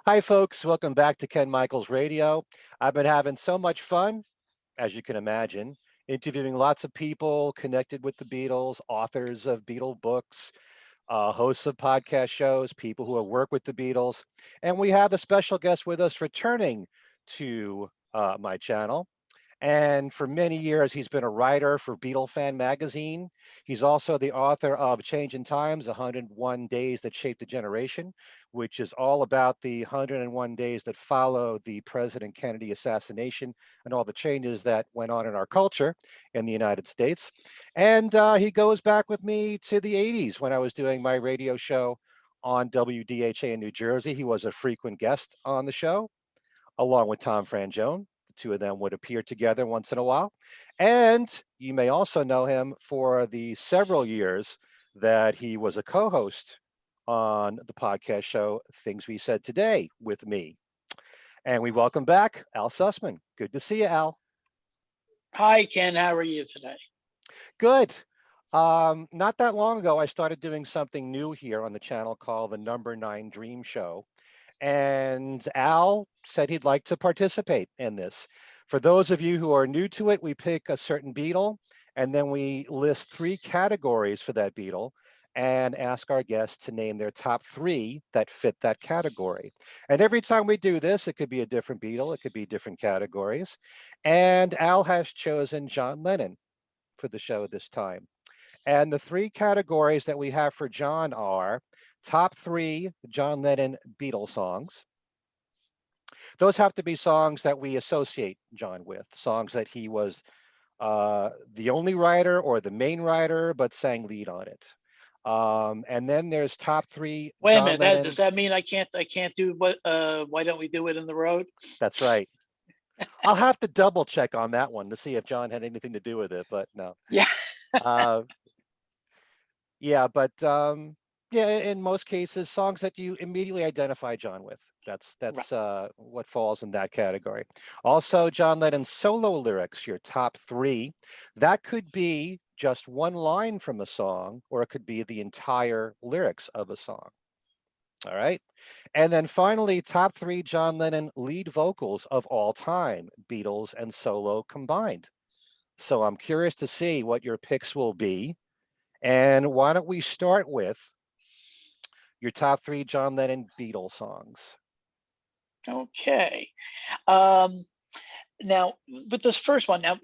Hi, folks. Welcome back to Ken Michaels Radio. I've been having so much fun, as you can imagine, interviewing lots of people connected with the Beatles, authors of Beatle books, hosts of podcast shows, people who have worked with the Beatles. And we have a special guest with us returning to my channel. And for many years, he's been a writer for Beatlefan magazine. He's also the author of Changin Times, 101 Days That Shaped a Generation, which is all about the 101 days that followed the President Kennedy assassination and all the changes that went on in our culture in the United States. And he goes back with me to the 80s when I was doing my radio show on WDHA in New Jersey. He was a frequent guest on the show along with Tom Frangione. The two of them would appear together once in a while. And you may also know him for the several years that he was a co host on the podcast show Things We Said Today with me. And we welcome back Al Sussman. Good to see you, Al. Hi, Ken. How are you today? Good. Not that long ago, I started doing something new here on the channel called the Number Nine Dream Show. And Al said he'd like to participate in this. For those of you who are new to it, we pick a certain Beatle and then we list three categories for that Beatle and ask our guests to name their top three that fit that category. And every time we do this, it could be a different Beatle, it could be different categories. And Al has chosen John Lennon for the show this time. And the three categories that we have for John are top three John Lennon Beatles songs. Those have to be songs that we associate John with, songs that he was the only writer or the main writer, but sang lead on it. And then there's top three Wait a John minute. That Lennon. does that mean I can't do what? Why don't we do it in the road? That's right. I'll have to double check on that one to see if John had anything to do with it, but no. Yeah. Uh, Yeah, but yeah, in most cases, songs that you immediately identify John with. That's Right. that's what falls in that category. Also, John Lennon's solo lyrics, your top three. That could be just one line from a song, or it could be the entire lyrics of a song. All right. And then finally, top three John Lennon lead vocals of all time, Beatles and solo combined. So I'm curious to see what your picks will be. And why don't we start with your top three John Lennon Beatles songs? Okay. Um, Now, with this first one, of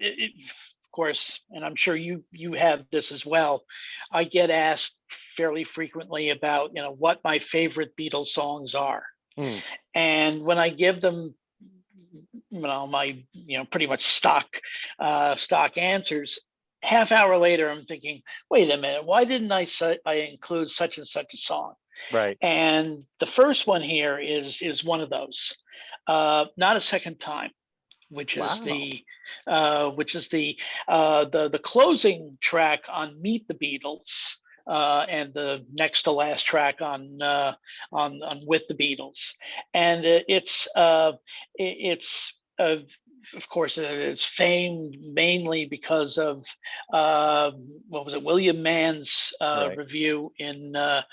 course, and I'm sure you have this as well. I get asked fairly frequently about what my favorite Beatles songs are, Hmm, and when I give them my pretty much stock answers, half hour later I'm thinking, wait a minute, why didn't I include such and such a song? right. And the first one here is one of those, not a second time, which is Wow. the closing track on Meet the Beatles, and the next to last track on With the Beatles, and it's of course it's famed mainly because of what was it, William Mann's Right. review in the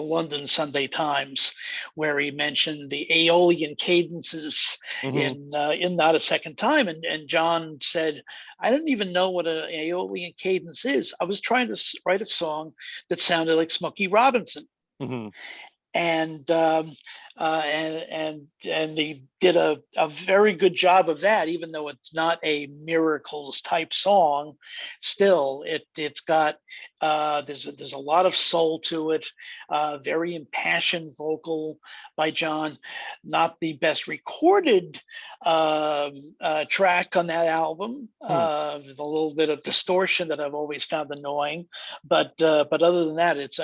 London Sunday Times, where he mentioned the Aeolian cadences Hmm. in Not a Second Time, and John said, "I didn't even know what an Aeolian cadence is. I was trying to write a song that sounded like Smokey Robinson." Hmm. And and they did a very good job of that, even though it's not a miracles type song. Still, it's got there's a lot of soul to it, very impassioned vocal by John. Not the best recorded track on that album, Hmm. with a little bit of distortion that I've always found annoying, but other than that, it's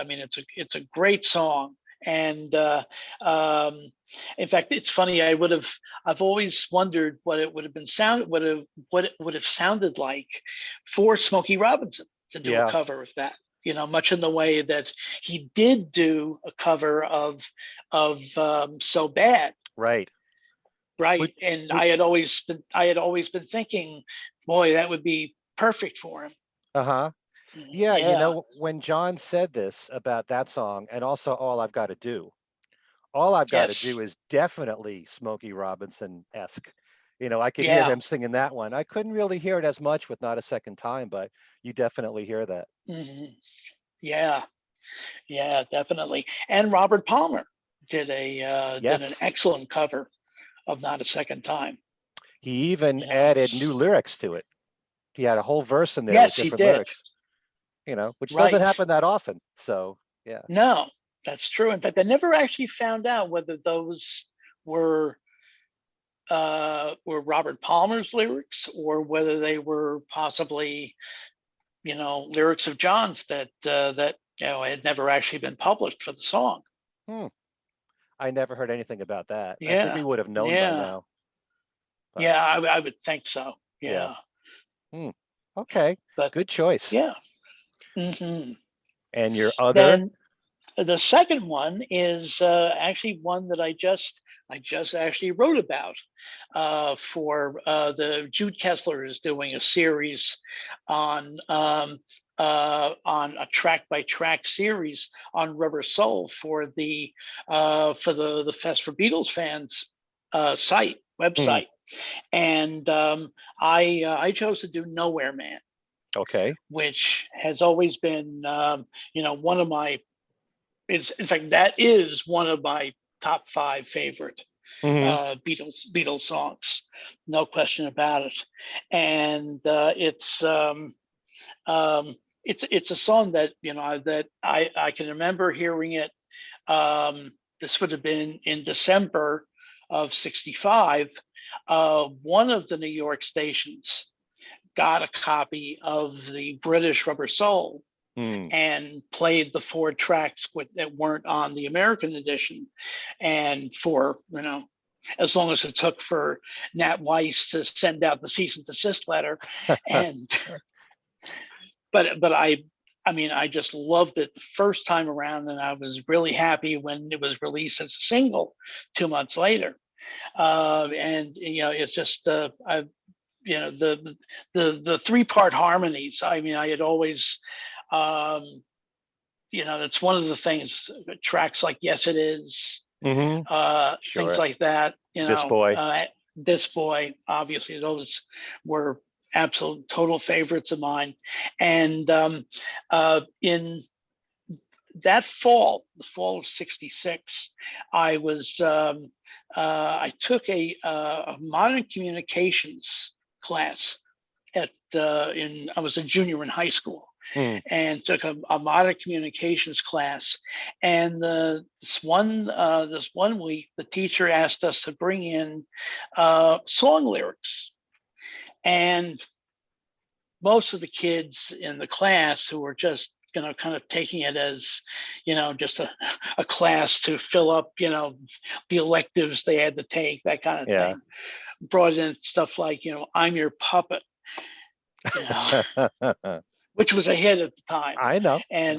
a great song. And in fact, it's funny. I've always wondered what it would have been sound what it would have sounded like for Smokey Robinson to do a Yeah. cover of that. Much in the way that he did do a cover of So Bad, Right. Would right? And would I had always been thinking, boy, that would be perfect for him. uh-huh. Yeah, Yeah. when John said this about that song and also All I've Got to Do, All I've got to Yes. do is definitely Smokey Robinson-esque. I could hear Yeah. him singing that one. I couldn't really hear it as much with Not a Second Time, but you definitely hear that. Hmm. Yeah. Yeah, definitely. And Robert Palmer did an Yes. excellent cover of Not a Second Time. He even You know. added new lyrics to it. He had a whole verse in there with Yes, he different did. lyrics, which doesn't Right. happen that often. So, yeah. No, that's true. In fact, I never actually found out whether those were were Robert Palmer's lyrics or whether they were possibly, lyrics of John's that had never actually been published for the song. Hmm. I never heard anything about that. I think we Yeah, would have known by yeah, now, but yeah. I would think so. yeah. Yeah, Hmm. Okay. but Good choice. yeah. Hmm. And your other? Then the second one is actually one that I just actually wrote about for the Jude Kessler is doing a series on on a track by track series on Rubber Soul for the Fest for Beatles fans site Hmm. website, and I chose to do Nowhere Man, Okay. which has always been one of my is in fact that is one of my top five favorite Hmm. Beatles songs, no question about it. And it's a song that that I can remember hearing it. This would have been in December of '65. One of the New York stations got a copy of the British Rubber Soul Hmm. and played the four tracks that weren't on the American edition. And for, as long as it took for Nat Weiss to send out the cease and desist letter. And, but I mean, I just loved it the first time around, and I was really happy when it was released as a single 2 months later. And it's just I, the three-part harmonies. I mean, I had always um, it's one of the things tracks like Yes It Is, Hmm. things Sure. like that, This boy. This Boy, obviously those were absolute total favorites of mine. And in that fall, the fall of '66, I was I took a modern communications class at in I was a junior in high school Hmm. and took a modern communications class. And this one week, the teacher asked us to bring in song lyrics, and most of the kids in the class who were just kind of taking it as just a class to fill up the electives they had to take, that kind of Yeah. thing, brought in stuff like I'm Your Puppet, you know which was a hit at the time, I know. Yeah.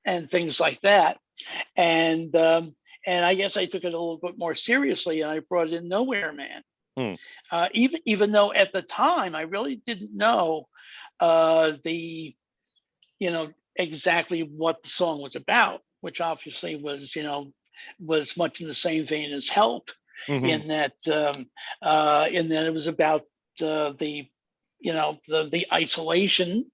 and things like that. And I guess I took it a little bit more seriously, and I brought in Nowhere Man. Hmm. Even though at the time I really didn't know the exactly what the song was about, which obviously was much in the same vein as Help, Hmm. in that it was about the the isolation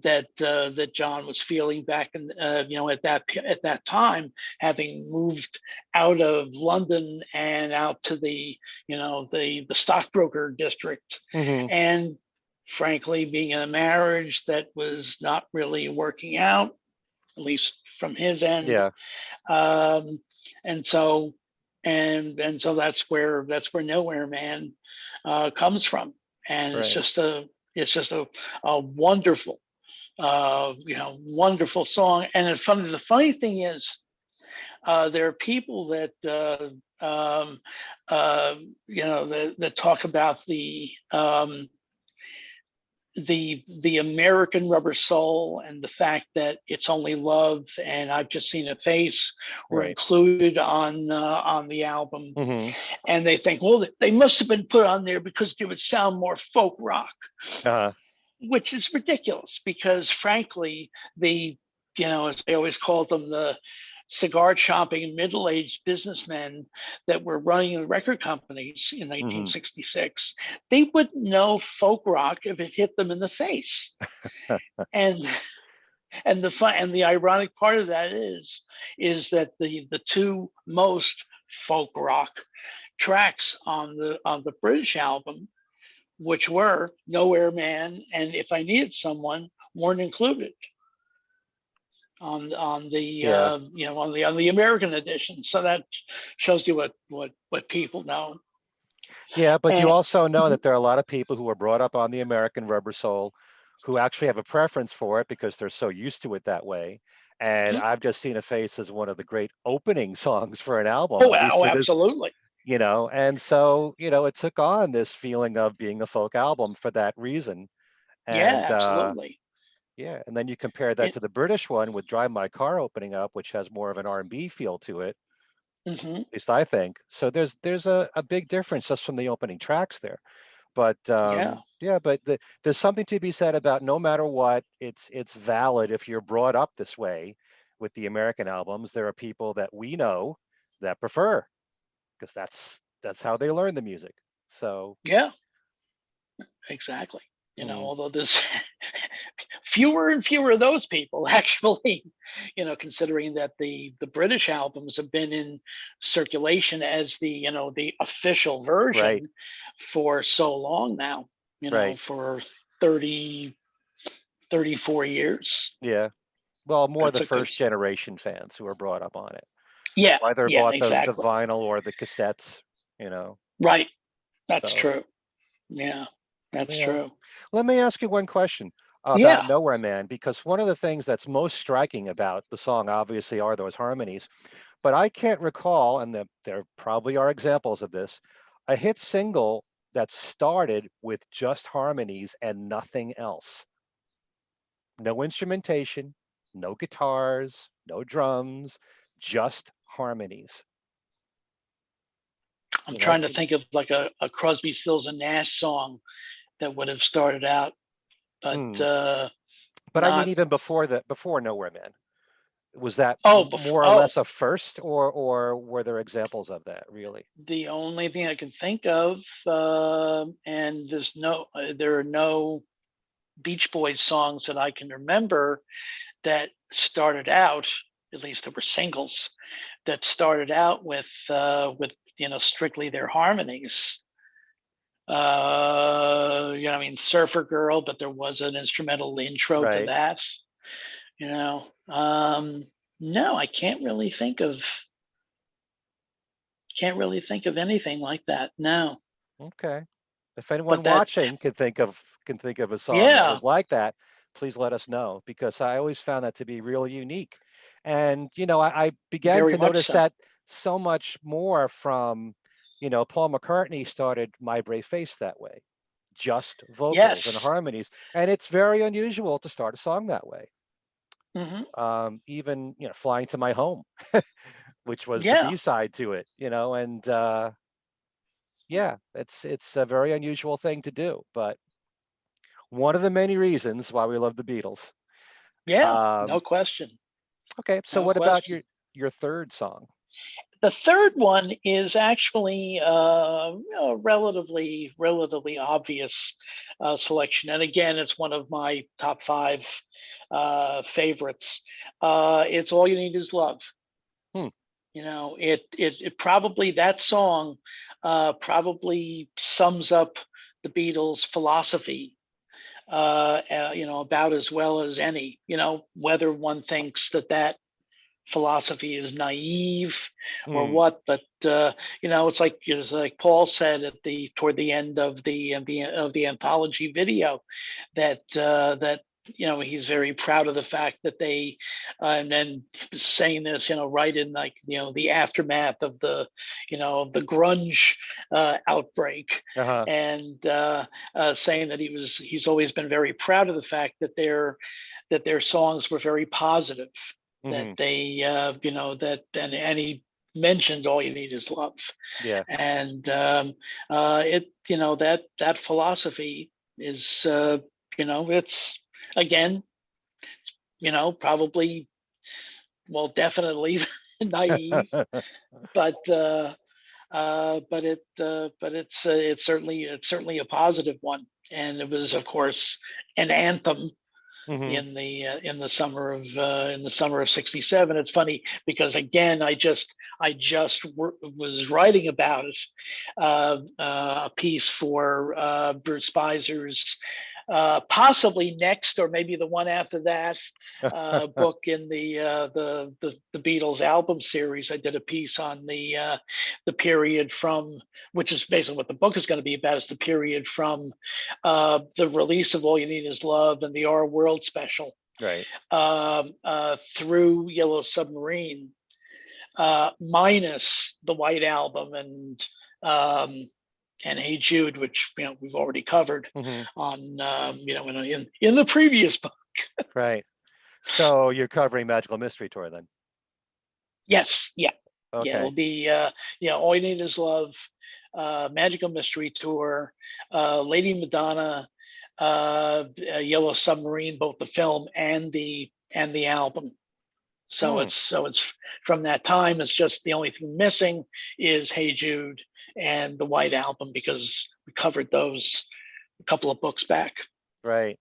that John was feeling back in at that time, having moved out of London and out to the stockbroker district, Hmm. and frankly being in a marriage that was not really working out, at least from his end. Yeah. um, and so that's where Nowhere Man comes from, and Right. it's just a wonderful wonderful song. And the funny thing is, there are people that that talk about the American Rubber Soul and the fact that It's Only Love and I've Just Seen a Face were Right. included on the album, Hmm. and they think, well, they must have been put on there because they would sound more folk rock, Uh, which is ridiculous because frankly, as I always called them, the cigar chomping middle-aged businessmen that were running record companies in Hmm. 1966. They wouldn't know folk rock if it hit them in the face. And the ironic part of that is that the two most folk rock tracks on the British album, which were Nowhere Man and If I Needed Someone, weren't included on the Yeah. on the American edition. So that shows you what people know. Yeah, but you And also know that there are a lot of people who were brought up on the American Rubber Soul who actually have a preference for it because they're so used to it that way. And I've just seen a face as one of the great opening songs for an album, oh, at least oh, for this, absolutely, and so, it took on this feeling of being a folk album for that reason. yeah, And absolutely. yeah, and then you compare that It, to the British one with Drive My Car opening up, which has more of an R&B feel to it, mhm, at least I think. So there's a big difference just from the opening tracks there. But yeah, yeah, but there's something to be said about no matter what, it's valid if you're brought up this way with the American albums. There are people that we know that prefer because that's how they learn the music. So, yeah, exactly. mm, Although there's fewer and fewer of those people actually, considering that the British albums have been in circulation as the official right, version for so long now, right, for 30 34 years. yeah. Well, more That's the a good. first generation fans who are brought up on it. Yeah, Either yeah, bought the exactly. vinyl or the cassettes, you know. Right. That's So true. Yeah, that's yeah. true. Let me ask you one question about Yeah. Nowhere Man, because one of the things that's most striking about the song obviously are those harmonies, but I can't recall, and there probably are examples of this, a hit single that started with just harmonies and nothing else. No instrumentation, no guitars, no drums, just harmonies. I'm You know, trying to think of like a Crosby, Stills and Nash song that would have started out, but mm. But I mean, not. even before Nowhere Man, was that Oh, more or oh, less a first, or were there examples of that really? the only thing I can think of, and there are no Beach Boys songs that I can remember that started out. At least there were singles that started out with strictly their harmonies. I mean, Surfer Girl, but there was an instrumental intro to Right. that. You know, no, I can't really think of anything like that. No, Okay. If anyone but that, watching can think of a song that yeah, was like that, please let us know because I always found that to be really unique. And I began very to much notice so. that so much more from, Paul McCartney started My Brave Face that way, just vocals and Yes. harmonies, and it's very unusual to start a song that way. Hmm. Even Flying to My Home, which was the Yeah. B side to it, and yeah, it's a very unusual thing to do, but one of the many reasons why we love the Beatles. Yeah. No Um, question. okay, so No what about question. your third song? The third one is actually a relatively obvious selection, and again, it's one of my top five favorites. It's "All You Need Is Love." Hmm, It probably that song probably sums up the Beatles' philosophy about as well as any. Whether one thinks that philosophy is naive or hmm, what, but it's like Paul said toward the end of the anthology video that he's very proud of the fact that they and then saying this right in like the aftermath of the grunge outbreak, uh-huh, and saying that he's always been very proud of the fact that their songs were very positive, that hmm, they that and he mentioned "All You Need Is Love," yeah, and it that philosophy is it's again probably, well, definitely naive, but it's certainly a positive one, and it was, of course, an anthem Hmm. in the summer of '67. It's funny because again, was writing about it, a piece for Bruce Spizer's possibly next or maybe the one after that book in the Beatles album series. I did a piece on the period from, which is basically what the book is going to be about, is the period from the release of All You Need Is Love and the Our World special Right. through Yellow Submarine, minus the White Album um, and Hey Jude, which we've already covered Hmm. on in the previous book. Right. So you're covering Magical Mystery Tour then? Yes, yeah, yeah. It'll Okay. be All You Need Is Love, Magical Mystery Tour, Lady Madonna, Yellow Submarine, both the film and the album. Hmm. So it's from that time. It's just the only thing missing is Hey Jude and the White Album, because we covered those a couple of books back. Right.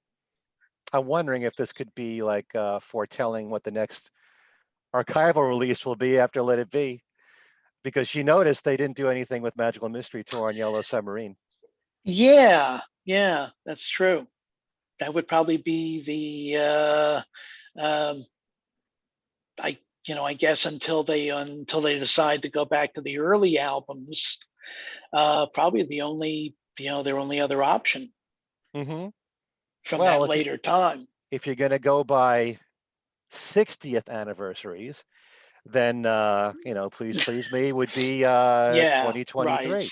I'm wondering if this could be like foretelling what the next archival release will be after Let It Be, because she noticed they didn't do anything with Magical Mystery Tour on Yellow Submarine. Yeah, yeah, that's true. That would probably be um, I guess until they decide to go back to the early albums, probably their only other option Hmm. from Well, that later time. if you're going to go by 60th anniversaries, then please me would be Yeah, right. 2023.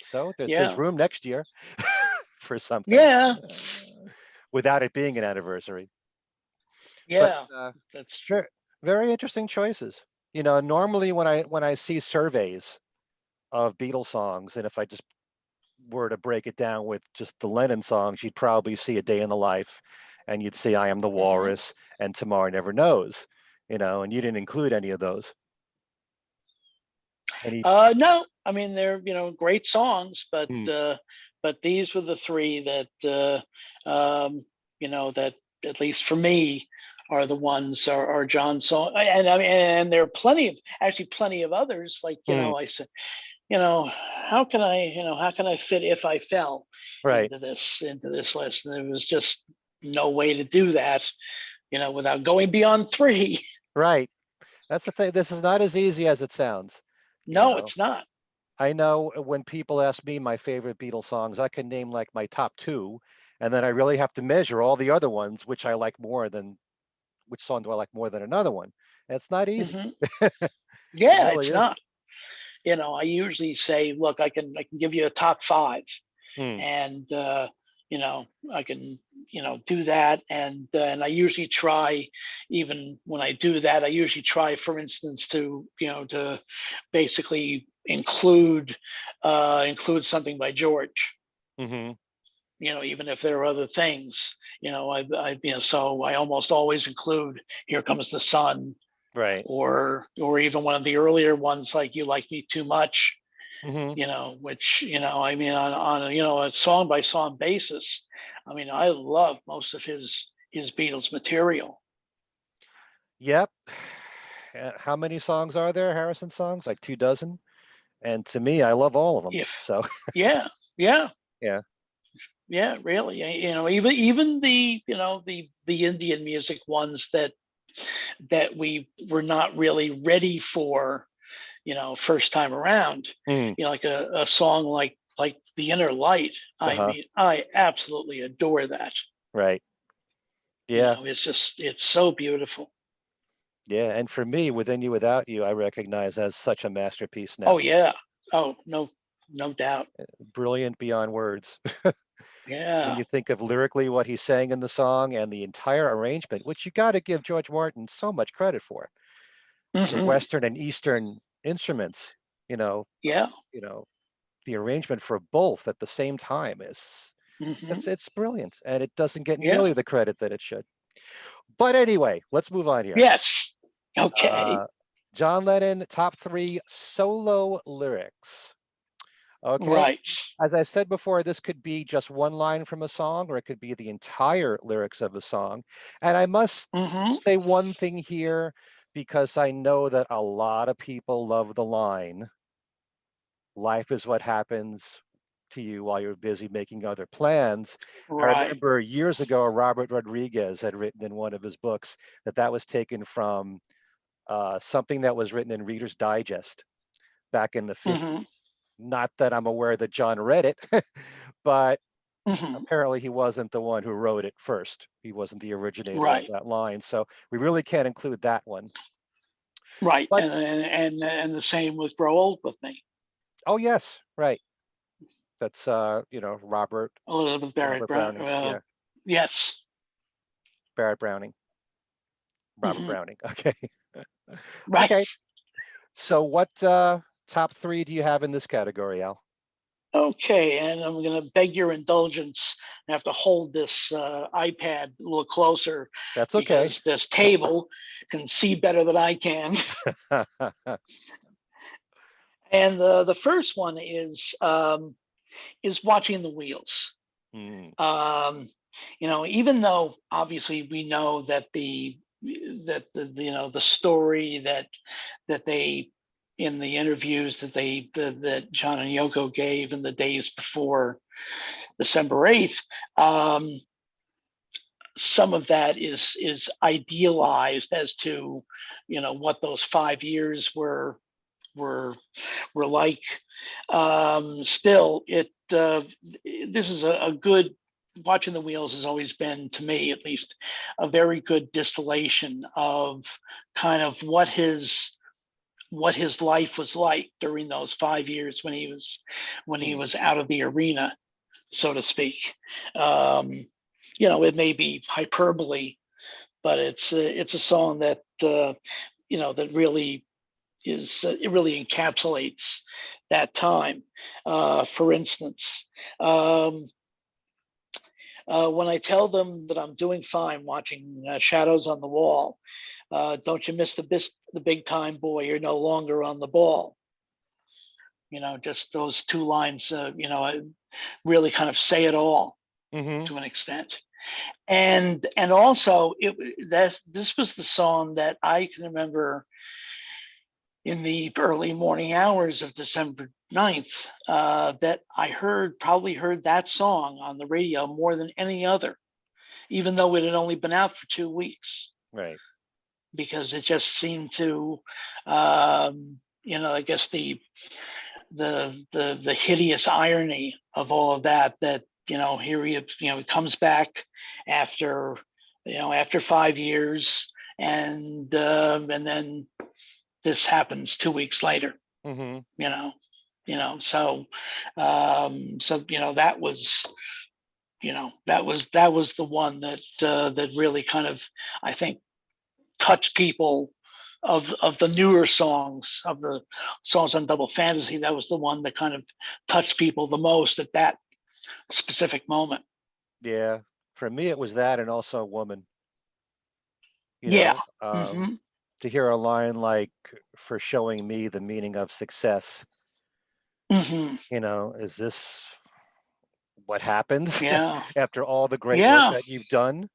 So there's Yeah, room next year for something yeah, without it being an anniversary. But yeah. That's true. very, very interesting choices. Normally when I see surveys of Beatles songs, and if I just were to break it down with just the Lennon songs, you'd probably see A Day in the Life, and you'd see I Am the Hmm. Walrus and Tomorrow Never Knows, and you didn't include any of those. Any? No, I mean they're great songs, Hmm. but these were the three that that at least for me are the ones are John's song, and I mean and there are plenty of others, like Hmm. I said, how can I fit If I Fell Right. into this list, and there was just no way to do that without going beyond three. Right. That's the thing. This is not as easy as it sounds. You No, know, it's not. I know when people ask me my favorite Beatles songs, I can name like my top two, and then I really have to measure all the other ones, which song do I like more than another one. And it's not easy. Hmm. It Yeah, really it's isn't. not. I usually say, look, I can give you a top five, Hmm. and I can do that, and I usually try, even when I do that, I usually try, for instance, to basically include something by George. Hmm. Even if there are other things, so I almost always include Here Comes the Sun, Right. or even one of the earlier ones like You Like Me Too Much, Hmm. which I mean on a song by song basis. I mean, I love most of his Beatles material. Yep. How many songs are there? Harrison songs, like 2 dozen. And to me, I love all of them. If So Yeah, yeah, yeah. yeah, really. Even the Indian music ones that we were not really ready for, first time around. Mm. Like a song like The Inner Light. I Uh-huh. mean, I absolutely adore that. Right. Yeah. It's so beautiful. Yeah. And for me, Within You Without You, I recognize as such a masterpiece Oh now. yeah. Oh no, no doubt. Brilliant beyond words. When Yeah. you think of lyrically what he's saying in the song and the entire arrangement, which you got to give George Martin so much credit for. The Hmm. Western and Eastern instruments, you know, Yeah. you know, the arrangement for both at the same time is Hmm. it's brilliant, and it doesn't get Yeah. nearly the credit that it should. But anyway, let's move on here. Yes. Uh, Okay. John Lennon, top 3 solo lyrics. Okay. Right. As I said before, this could be just one line from a song, or it could be the entire lyrics of a song. And I must Hmm. say one thing here, because I know that a lot of people love the line, life is what happens to you while you're busy making other plans. I Right. remember years ago, Robert Rodriguez had written in one of his books that that was taken from something that was written in Reader's Digest back in the Hmm. 50s. Not that I'm aware that John read it, but Hmm. apparently he wasn't the one who wrote it first. He wasn't the originator of Right. that line. So we really can't include that one. Right. But And the same with Grow Old With Me. oh yes, right. That's Elizabeth Barrett Robert Brown. Browning. Yeah, Yes. Barrett Browning. Robert Hmm. Browning. Okay. Right. Okay. So what top 3 do you have in this category, Al? Okay, and I'm going to beg your indulgence. I have to hold this iPad a little closer That's okay. because this table can see better than I can. And the first one is watching the wheels. Mm, Um, even though obviously we know that the story that they in the interviews that John and Yoko gave in the days before December 8th, some of that is idealized as to what those 5 years were were like. Still, it this is a good watching the wheels has always been, to me at least, a very good distillation of kind of what his life was like during those 5 years when he mm, was out of the arena, so to speak. Um, it may be hyperbole, but it's a song that that really it really encapsulates that time. For instance, um, when I tell them that I'm doing fine watching Shadows on the Wall, don't you miss the big time, boy? You're no longer on the ball. Just those two lines. Really kind of say it all mm-hmm. to an extent. And also this was the song that I can remember in the early morning hours of December 9th, that probably heard that song on the radio more than any other, even though it had only been out for 2 weeks, Right. because it just seemed to, I guess the hideous irony of all of that here he comes back after after 5 years, and then this happens 2 weeks later. Mm-hmm. You know, so that was the one that really kind of, I think, touched people of the newer songs, of the songs on Double Fantasy. That was the one that kind of touched people the most at that specific moment. Yeah. For me, it was that, and also woman. You Yeah. know, Hmm. to hear a line like "for showing me the meaning of success." Hmm. Is this what happens Yeah. after all the great work Yeah. that you've done?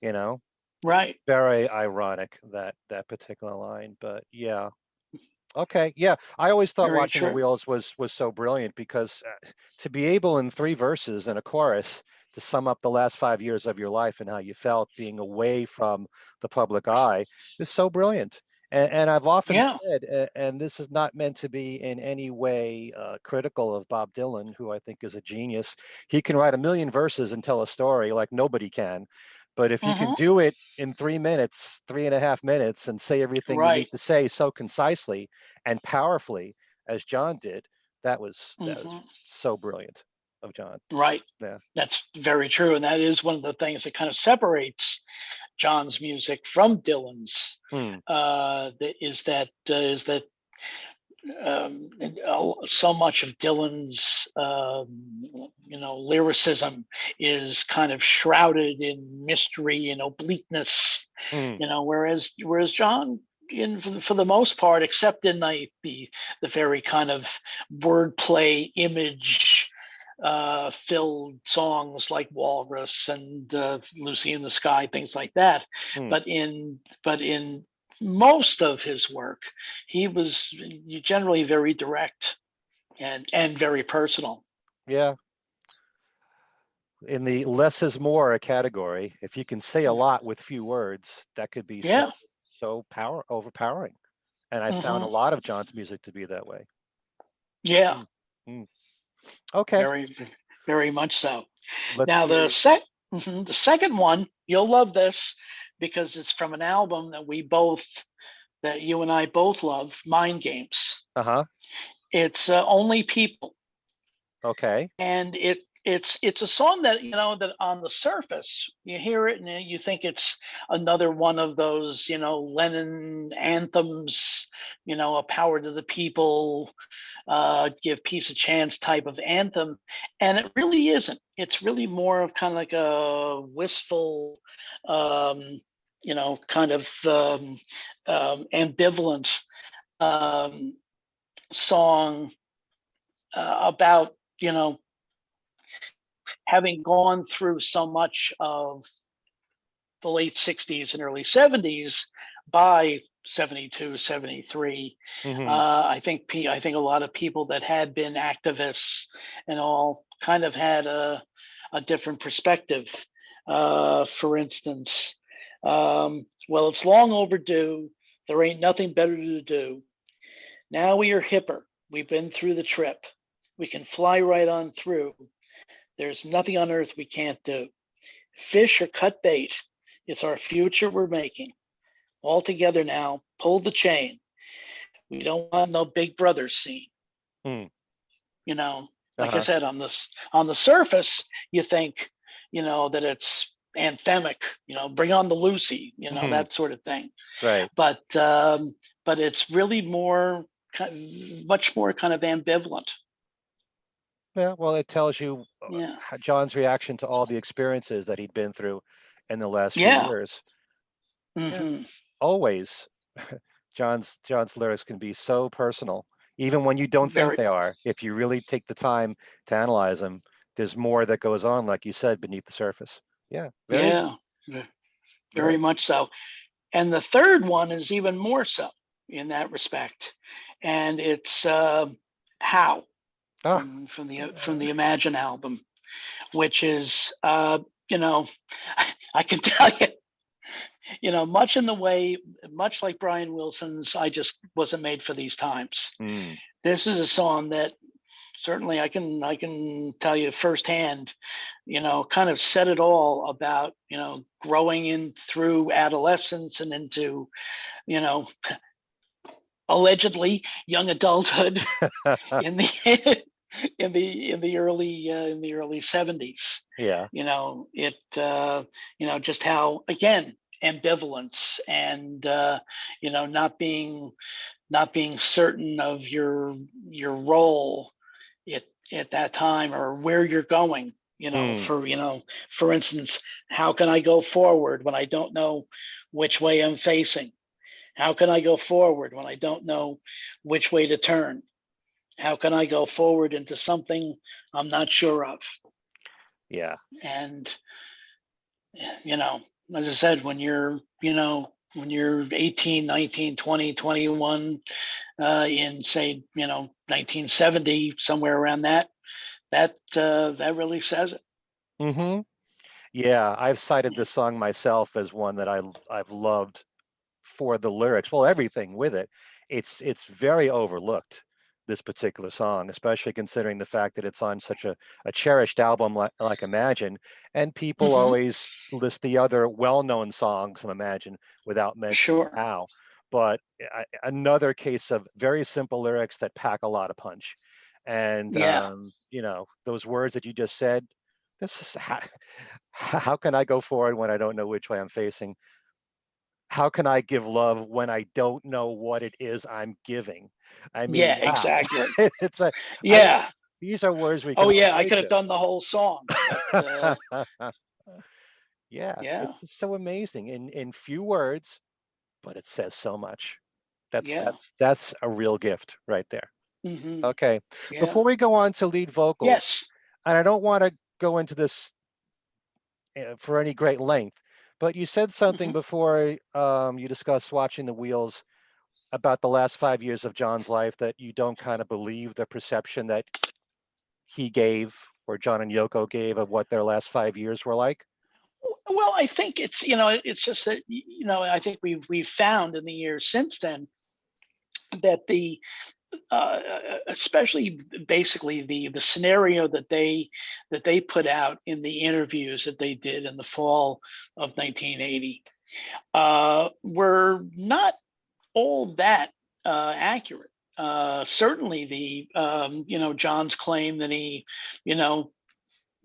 You know, Right. very ironic that particular line. But yeah, okay, yeah. I always thought Very Watching the true. Wheels was so brilliant because to be able in 3 verses and a chorus to sum up the last 5 years of your life and how you felt being away from the public eye is so brilliant. And I've often Yeah. said, and this is not meant to be in any way critical of Bob Dylan, who I think is a genius. He can write a million verses and tell a story like nobody can. But if you can Hmm. do it in 3 minutes, 3.5 minutes, and say everything you need Right. to say so concisely and powerfully as John did, that was Hmm. so brilliant of John. Right. Yeah. That's very true, and that is one of the things that kind of separates John's music from Dylan's. Hmm. Is that so much of Dylan's lyricism is kind of shrouded in mystery and obliqueness. Hmm. Whereas John. for the most part, except in the very kind of wordplay image filled songs like Walrus and Lucy in the Sky, things like that. Hmm. But in most of his work, he was generally very direct and very personal. Yeah. In the less is more category, if you can say a lot with few words, that could be Yeah. so overpowering. And I found a Hmm. lot of John's music to be that way. Yeah. Mm, mm. Okay, Very, very much so. let's Now hear. the second one, you'll love this because it's from an album that you and I both love, Mind Games. Uh-huh. It's Only People, Okay. and it's a song that that on the surface you hear it and you think it's another one of those Lennon anthems, a power to the people, give peace a chance type of anthem, and it really isn't. It's really more of kind of like a wistful, um, kind of ambivalent um, song about having gone through so much of the late 60s and early 70s. By 72, 73, Mm-hmm. I think a lot of people that had been activists and all kind of had a different perspective. For instance, well, it's long overdue. There ain't nothing better to do. Now we are hipper. We've been through the trip. We can fly right on through. There's nothing on earth we can't do. Fish or cut bait. It's our future we're making. All together now. Pull the chain. We don't want no big brother scene. Mm. Like I Uh-huh. said, on the surface, you think, that it's anthemic. Bring on the Lucy. Mm-hmm. That sort of thing. Right. But it's really much more kind of ambivalent. Yeah, well, it tells you Yeah. John's reaction to all the experiences that he'd been through in the last few Yeah. years. Yeah, Hmm. always. John's lyrics can be so personal, even when you don't think Very. they are. If you really take the time to analyze them, there's more that goes on, like you said, beneath the surface. Yeah, very, Yeah. Very very. much so. And the third one is even more so in that respect, and it's "How" Ah, from the Imagine album, which is you know I can tell you, much in the way, much like Brian Wilson's "I Just Wasn't Made for These Times." mm, This is a song that certainly I can tell you firsthand, kind of said it all about growing in through adolescence and into you know allegedly young adulthood in the in the early 70s. yeah. It just how, again, ambivalence and not being certain of your role at at that time or where you're going. Mm, For instance, how can I go forward when I don't know which way I'm facing? How can I go forward when I don't know which way to turn? How can I go forward into something I'm not sure of? yeah. And, you know, as I said, when you're 18, 19, 20, 21, in say, 1970, somewhere around that really says it. Mm-hmm. Yeah, I've cited this song myself as one that I've loved for the lyrics. Well, everything with it. It's very overlooked, this particular song, especially considering the fact that it's on such a cherished album like Imagine, and people Hmm. always list the other well-known songs from Imagine without mentioning Sure. how. But another case of very simple lyrics that pack a lot of punch. And Yeah. those words that you just said, this is how can I go forward when I don't know which way I'm facing? How can I give love when I don't know what it is I'm giving? I mean, Yeah. wow. Exactly. It's a I Yeah. these are words we can Oh all yeah. I relate could have done the whole song, but to. Yeah, yeah. it's just so amazing. In few words, but it says so much. That's Yeah. that's that's a real gift right there. Hmm. Okay. Yeah. Before we go on to lead vocals, Yes. and I don't want to go into this for any great length, but you said something Hmm. before you discussed watching the wheels about the last 5 years of John's life that you don't kind of believe the perception that he gave or John and Yoko gave of what their last 5 years were like. Well, I think it's, it's just that, I think we've found in the years since then that especially basically the scenario that they put out in the interviews that they did in the fall of 1980 were not all that accurate. Certainly, John's claim that he, you know,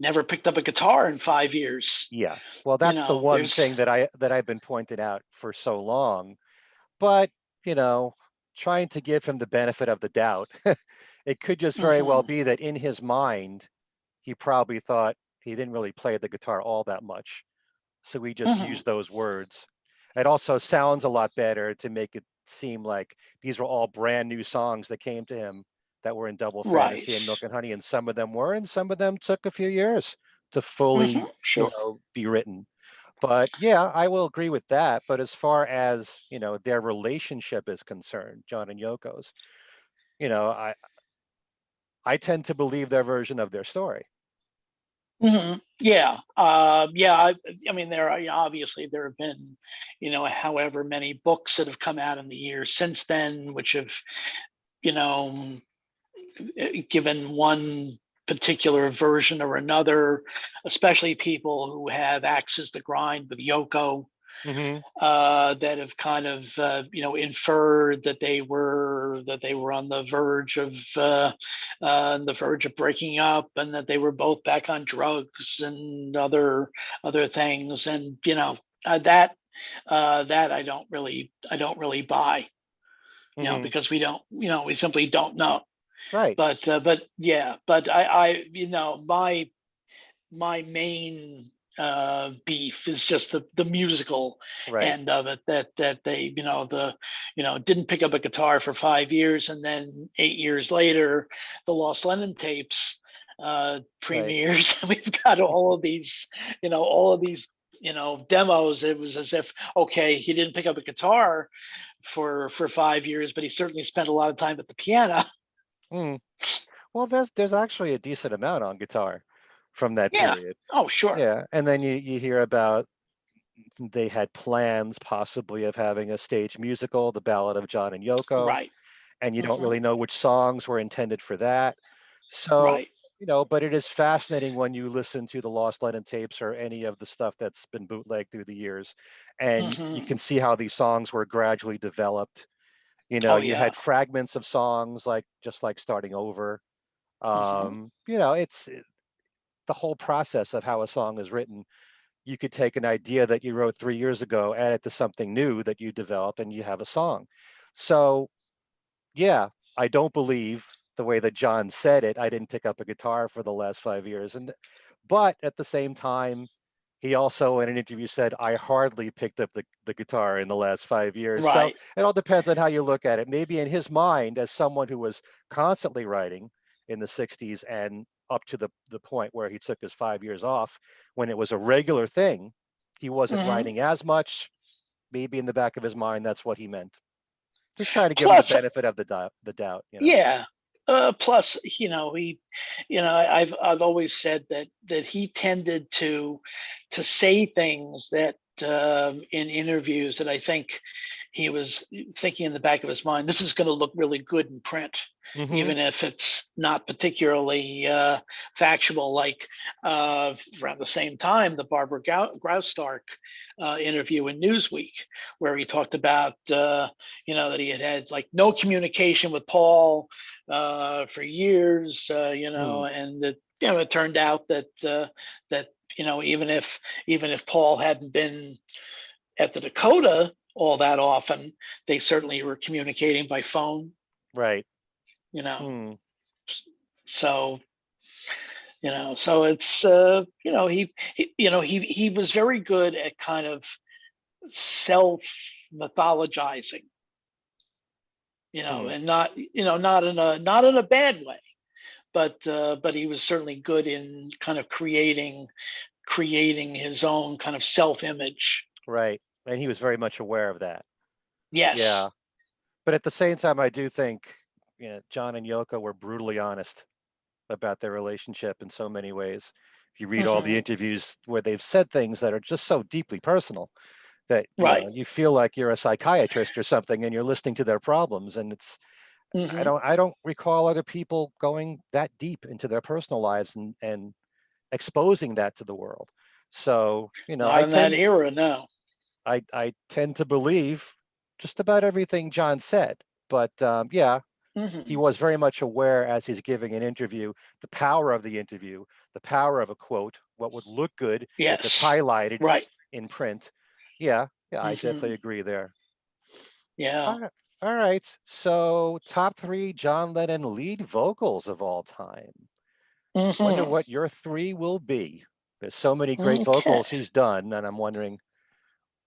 never picked up a guitar in 5 years. Yeah. Well, that's the one There's. thing that I've been pointed out for so long. But, you know, trying to give him the benefit of the doubt, it could just very well Hmm. be that in his mind, he probably thought he didn't really play the guitar all that much. So we just Hmm. use those words. It also sounds a lot better to make it seem like these were all brand new songs that came to him that were in Double Right. Fantasy and Milk and Honey, and some of them were, and some of them took a few years to fully, Sure. be written. But yeah, I will agree with that. But as far as, their relationship is concerned, John and Yoko's, you know, I I tend to believe their version of their story. Yeah. Yeah. I mean, obviously there have been, however many books that have come out in the years since then, which have, you know, given one particular version or another, especially people who have axes to grind with Yoko, Hmm. that have kind of inferred that they were on the verge of breaking up, and that they were both back on drugs and other things, and that I don't really buy, Hmm. because we simply don't know. Right. But yeah, but my main beef is just the musical Right. end of it, that they didn't pick up a guitar for 5 years, and then 8 years later the Lost Lennon tapes Right. premieres. We've got all of these demos. It was as if, okay, he didn't pick up a guitar for 5 years, but he certainly spent a lot of time at the piano. Mm. Well, there's actually a decent amount on guitar from that Yeah. period. Oh, sure. Yeah, and then you hear about they had plans possibly of having a stage musical, The Ballad of John and Yoko, Right. and you don't Hmm. really know which songs were intended for that. So, Right. but it is fascinating when you listen to the Lost Lennon tapes or any of the stuff that's been bootlegged through the years, and you Hmm. can see how these songs were gradually developed. Oh, You yeah. had fragments of songs like just like starting over. Hmm. It's the whole process of how a song is written. You could take an idea that you wrote 3 years ago, add it to something new that you developed, and you have a song. So, yeah, I don't believe the way that John said it. I didn't pick up a guitar for the last 5 years, but at the same time, he also in an interview said, I hardly picked up the guitar in the last 5 years. So Right. it all depends on how you look at it. Maybe in his mind, as someone who was constantly writing in the 60s and up to the point where he took his 5 years off, when it was a regular thing, he wasn't Hmm. writing as much. Maybe in the back of his mind, that's what he meant. Just trying to give him the Plus, benefit of the doubt. yeah. Plus, I've always said that he tended to say things that in interviews that I think he was thinking in the back of his mind, this is going to look really good in print, Hmm. even if it's not particularly factual. Like around the same time, the Barbara Graustark interview in Newsweek, where he talked about that he had like no communication with Paul for years, Mm, and that it turned out that even if Paul hadn't been at the Dakota all that often, they certainly were communicating by phone. right. You know, Mm, so so it's he was very good at kind of self mythologizing, Hmm. and not in a bad way, but he was certainly good in kind of creating his own kind of self-image. Right. And he was very much aware of that. Yes. Yeah. But at the same time, I do think, John and Yoko were brutally honest about their relationship in so many ways. If you read all the Hmm. interviews where they've said things that are just so deeply personal that, Right. you feel like you're a psychiatrist or something and you're listening to their problems. And I Hmm. don't recall other people going that deep into their personal lives and exposing that to the world. So, Not in that era, no. I tend to believe just about everything John said. But yeah, he Hmm. was very much aware as he's giving an interview, the power of the interview, the power of a quote, what would look good if it's Yes. highlighted Right. in print. Yeah, yeah, I definitely Hmm. agree there. Yeah. All right. All right. So, top three John Lennon lead vocals of all time. Wonder Hmm. what your three will be. There's so many great Okay. vocals he's done, and I'm wondering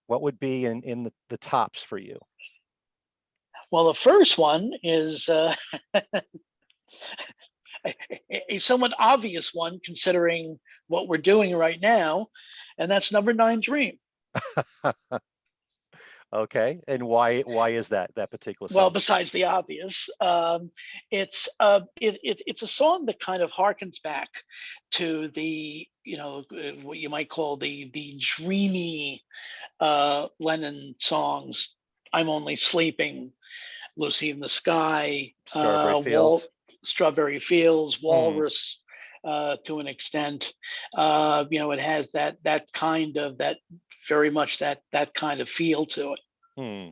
what would be in the tops for you. Well, the first one is a somewhat obvious one, considering what we're doing right now, and that's Number Nine Dream. Okay. And why is that particular Well, song? besides the obvious, it's a song that kind of harkens back to the what you might call the dreamy Lennon songs. I'm Only Sleeping, Lucy in the Sky, Strawberry Walt, Fields? Strawberry Fields, Hmm. Walrus, to an extent. It has that kind of that very much that kind of feel to it. Hmm.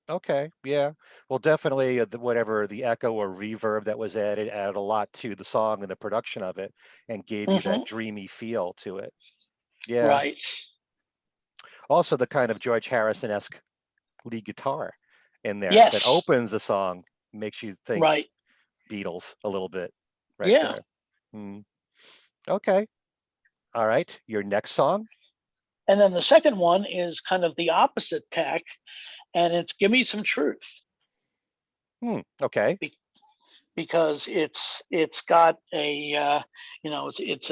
Okay. Yeah. Well, definitely whatever the echo or reverb that was added a lot to the song and the production of it and gave you that Hmm. dreamy feel to it. Yeah. Right, Also, the kind of George Harrison-esque lead guitar in there that yes, opens the song makes you think right, Beatles a little bit right yeah. there. Hmm. Okay. All right. Your next song? And then the second one is kind of the opposite tack, and it's "Give Me Some Truth," Hmm. Okay. be- because it's got a it's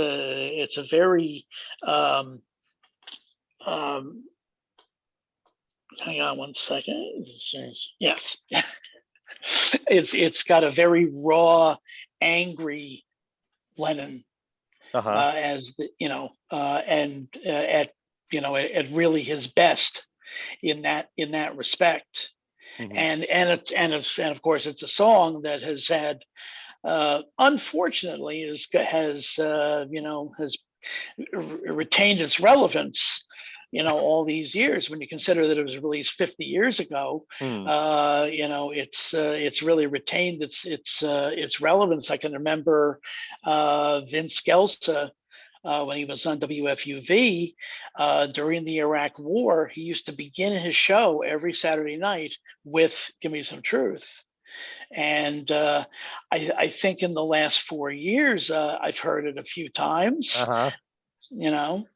a very um, um, hang on one second. Yes, it's got a very raw, angry Lennon, Uh-huh. as the and at at really his best in that respect. Hmm. And of course it's a song that has had unfortunately has retained its relevance all these years. When you consider that it was released 50 years ago, Hmm. it's really retained its relevance. I can remember Vince Gelsa, when he was on WFUV during the Iraq War. He used to begin his show every Saturday night with "Give Me Some Truth." And I think in the last 4 years, I've heard it a few times. Uh-huh. You know,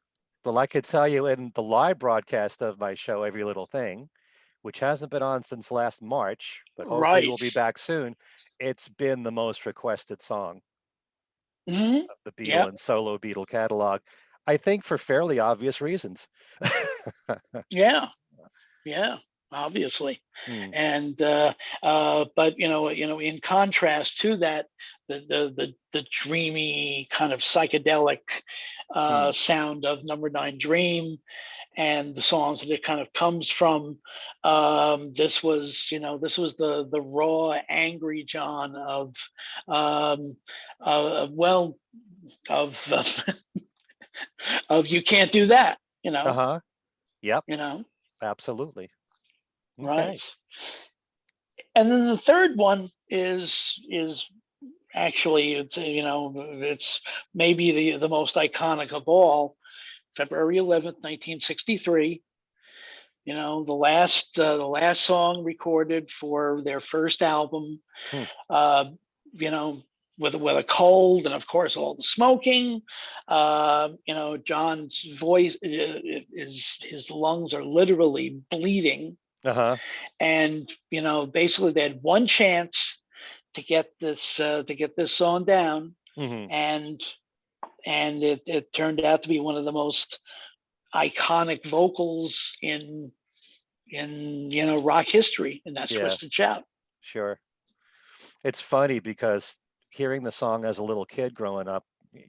Well, I could tell you in the live broadcast of my show, Every Little Thing, which hasn't been on since last March, but hopefully right? will be back soon. It's been the most requested song Hmm. of the Beatle Yep. and solo Beatle catalog, I think for fairly obvious reasons. Yeah. Yeah. Obviously. Hmm. And but in contrast to that, the dreamy kind of psychedelic Hmm. sound of Number Nine Dream, and the songs that it kind of comes from. This was the raw, angry John um, well, of of "You Can't Do That," Uh-huh. Yep. you know, Absolutely. right? Okay. And then the third one is actually it's maybe the most iconic of all. February 11th, 1963. The last song recorded for their first album. Hmm. Uh, you know, with a cold and of course all the smoking. John's voice is his lungs are literally bleeding. Uh-huh. And basically they had one chance to get this song down, Hmm. and it turned out to be one of the most iconic vocals in rock history, and that's Yeah, Twist and Shout. sure. It's funny because hearing the song as a little kid growing up,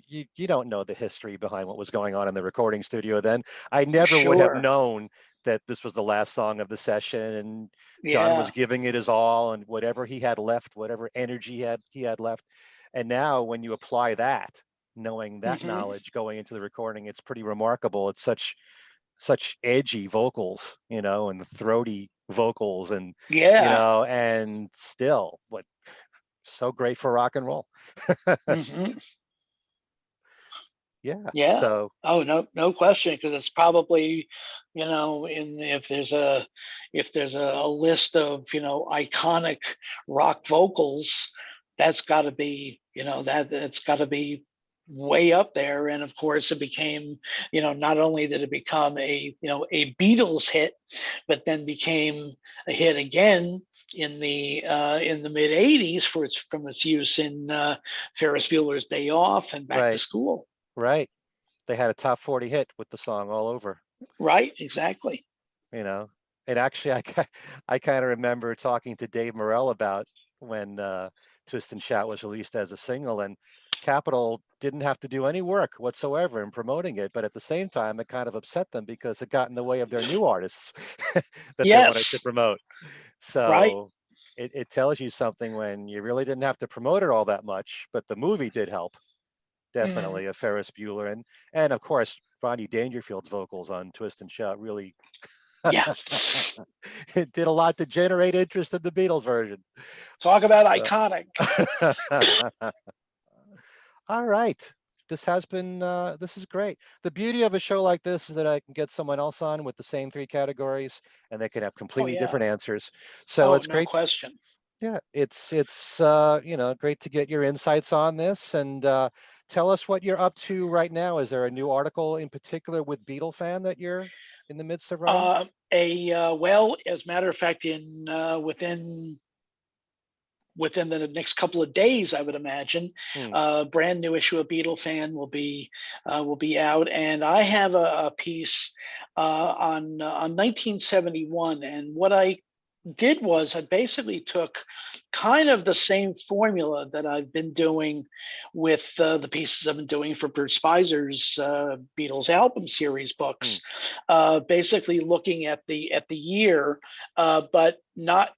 you don't know the history behind what was going on in the recording studio then. I never would have Sure. known that this was the last song of the session and John was Yeah. giving it his all and whatever he had left, whatever energy he had left. And now when you apply that, knowing that Hmm. knowledge going into the recording, it's pretty remarkable. It's such edgy vocals, and throaty vocals Yeah. and still what so great for rock and roll. Hmm. Yeah. Yeah. So Oh, no, no question, because it's probably, in if there's a list of iconic rock vocals, that's got to be that's got to be way up there. And of course, it became, not only did it become a Beatles hit, but then became a hit again in the mid '80s for its from its use in Ferris Bueller's Day Off and Back to right, School. right. They had a top 40 hit with the song all over, Right, exactly. you know. And actually I kind of remember talking to Dave Morell about when Twist and Shout was released as a single and Capitol didn't have to do any work whatsoever in promoting it, but at the same time it kind of upset them because it got in the way of their new artists that they wanted to Yes, promote. right. So it tells you something when you really didn't have to promote it all that much, but the movie did help, Mhm. definitely, a Ferris Bueller. And of course, Rodney Dangerfield's vocals on Twist and Shout really Yeah. it did a lot to generate interest in the Beatles version. Talk about So iconic. all right. This is great. The beauty of a show like this is that I can get someone else on with the same three categories and they can have Oh completely yeah. different answers. So Oh, it's no great. question. Yeah, it's great to get your insights on this and tell us what you're up to right now. Is there a new article in particular with Beatlefan that you're in the midst of writing? A Well, as a matter of fact, in within the next couple of days, I would imagine, Hmm. a brand new issue of Beatlefan will be out, and I have a piece on 1971, and what I did was I basically took kind of the same formula that I've been doing with the pieces I've been doing for Bert Speiser's Beatles album series Hmm. books, basically looking at the year, but not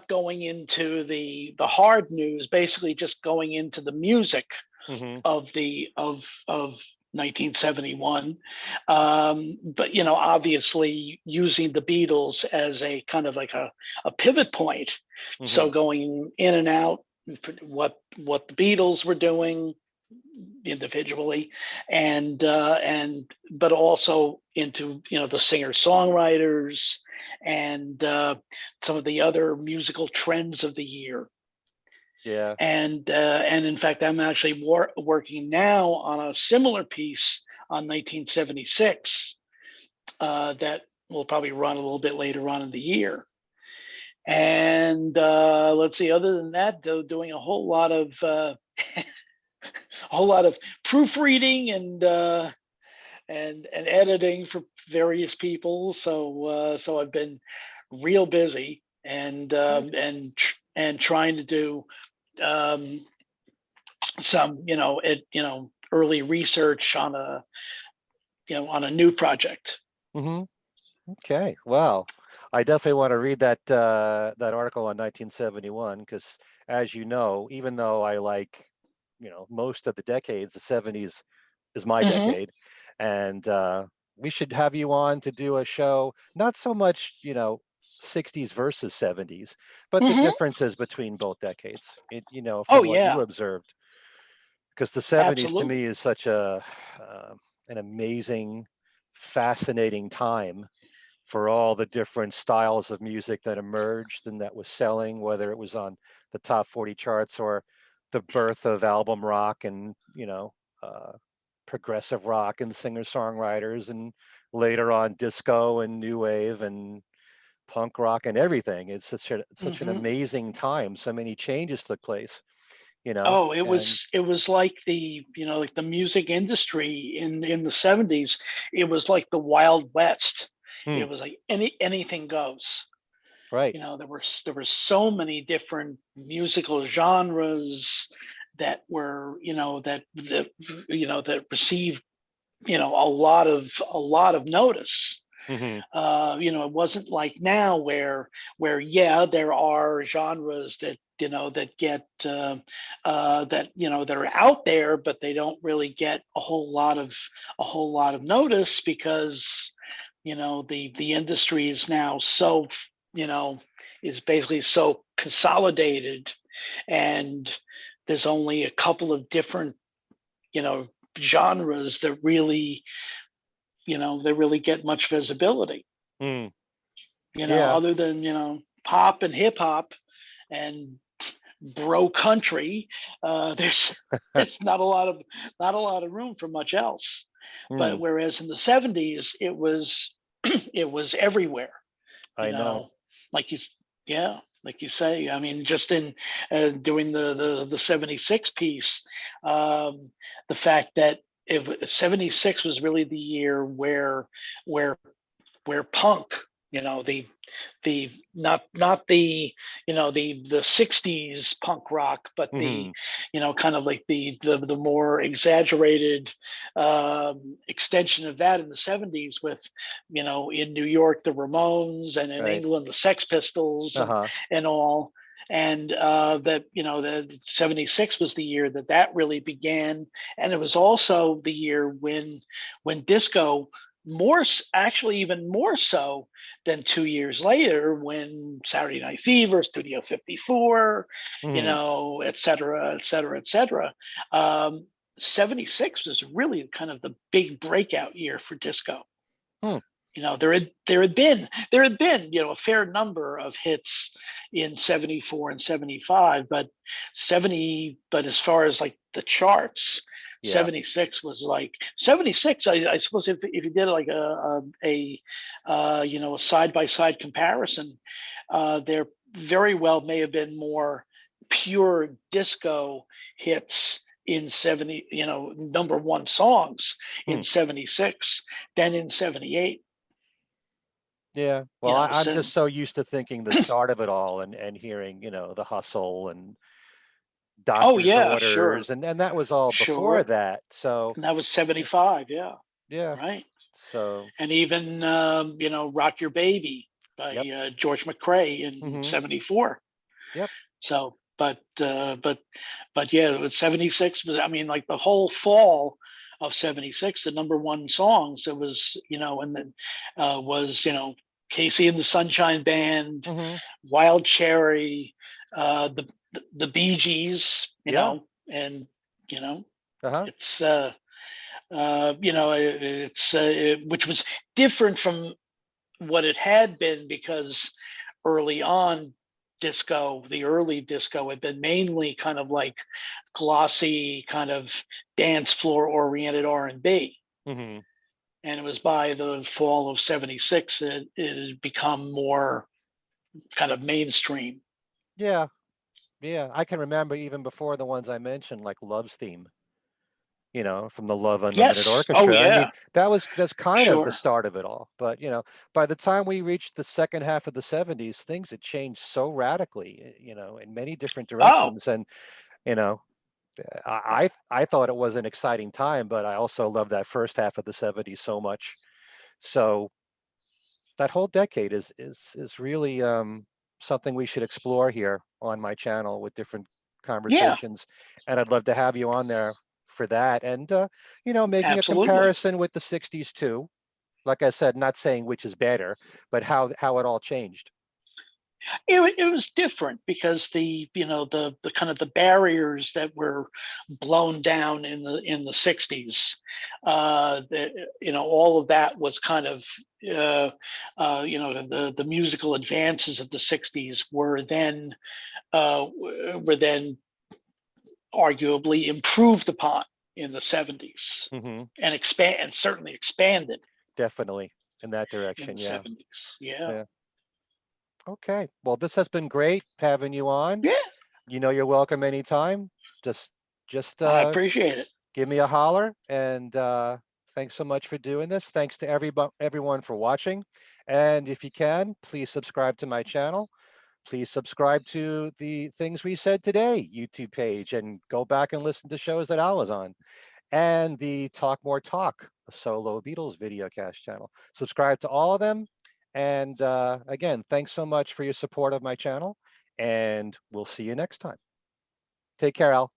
going into the hard news, basically just going into the music Mm-hmm. of the of 1971, but obviously using the Beatles as a kind of like a pivot point, Mm-hmm. so going in and out, what the Beatles were doing individually, and but also into the singer songwriters and some of the other musical trends of the year. Yeah. And in fact, I'm actually working now on a similar piece on 1976 that will probably run a little bit later on in the year. And let's see, other than that, though, doing a whole lot of a whole lot of proofreading and editing for various people. So I've been real busy, Good. and trying to do um, some early research on a new project. Mm-hmm. Okay. Well, I definitely want to read that article on 1971 because, as you know, even though I like, most of the decades, the 70s is my Hmm. decade, and we should have you on to do a show, not so much, 60s versus 70s, but the Hmm. differences between both decades, Oh from what you yeah, observed, because the 70s to me absolutely. is such an amazing, fascinating time for all the different styles of music that emerged and that was selling, whether it was on the top 40 charts or the birth of album rock and, uh, progressive rock and singer songwriters, and later on disco and new wave and punk rock and everything. It's such an Hmm. amazing time. So many changes took place, Oh, it and was it was like the, like the music industry in the 70s. It was like the Wild West. hmm, It was like anything goes. right. There were so many different musical genres that were, that received, a lot of notice. Hmm. It wasn't like now where yeah, there are genres that get that are out there, but they don't really get a whole lot of notice because the industry is now so you know is basically so consolidated, and there's only a couple of different you know genres that really get much visibility, Mm, yeah. other than pop and hip hop and bro country. There's it's not a lot of room for much else. But Mm, whereas in the 70s, it was everywhere. You I know. know, like you, yeah, like you say. I mean, just in doing the 76 piece, um, the fact that 76 was really the year where where punk, the not the 60s punk rock, but the Hmm. kind of like the more exaggerated extension of that in the 70s with in New York the Ramones, and in Right. England the Sex Pistols, and Uh-huh. and all. And that the 76 was the year that really began, and it was also the year when disco, actually even more so than 2 years later, when Saturday Night Fever, Studio 54, Hmm. et cetera, et cetera, et cetera. Um, 76 was really kind of the big breakout year for disco. Hmm. There had been a fair number of hits in 74 and 75, but 70 but as far as like the charts, Yeah. 76 was like 76. I suppose if you did like a side by side comparison, there very well may have been more pure disco hits in 70, number one songs in Hmm. 76 than in 78. Yeah. Well, I'm So just so used to thinking the start of it all and hearing, the hustle and oh doctor's yeah, sure, orders, and that was all before sure. that. So, And that was yeah. 75, yeah, Yeah. right. So, And even Rock Your Baby by yep. George McCrae in Hmm. 74. Yep. So but yeah, it was 76 was, I mean, like the whole fall of 76, the number one songs, it was, and then was, Casey and the Sunshine Band, Hmm. Wild Cherry, the Bee Gees, Yeah. and you know, Uh-huh. it's which was different from what it had been, because early on the early disco had been mainly kind of like glossy, kind of dance floor oriented R&B. Hmm. And it was by the fall of 76 that it had become more kind of mainstream. Yeah. Yeah. I can remember even before the ones I mentioned, like Love's Theme, from the Love Unlimited Yes. Oh Orchestra. I mean, yeah. that's kind of the Sure. start of it all. But, by the time we reached the second half of the 70s, things had changed so radically, in many different Oh directions. And, you know, I thought it was an exciting time, but I also love that first half of the 70s so much. So that whole decade is really something we should explore here on my channel with different yeah, conversations, and I'd love to have you on there for that, and making a absolutely. comparison with the 60s too. Like I said, not saying which is better, but how it all changed. It was different because the kind of the barriers that were blown down in the 60s, all of that was kind of uh, the musical advances of the 60s were then arguably improved upon in the 70s, Hmm. and certainly expanded Definitely in that in direction. the Yeah. 70s. Yeah. Yeah. Okay. Well, this has been great having you on. Yeah, You know you're welcome anytime. Just just I appreciate it. give me a holler, and thanks so much for doing this. Thanks to everyone for watching. And if you can, please subscribe to my channel. Please subscribe to the Things We Said Today YouTube page and go back and listen to shows that Al was on. And the Talk More Talk, a solo Beatles videocast channel. Subscribe to all of them. And again, thanks so much for your support of my channel. And we'll see you next time. Take care, Al.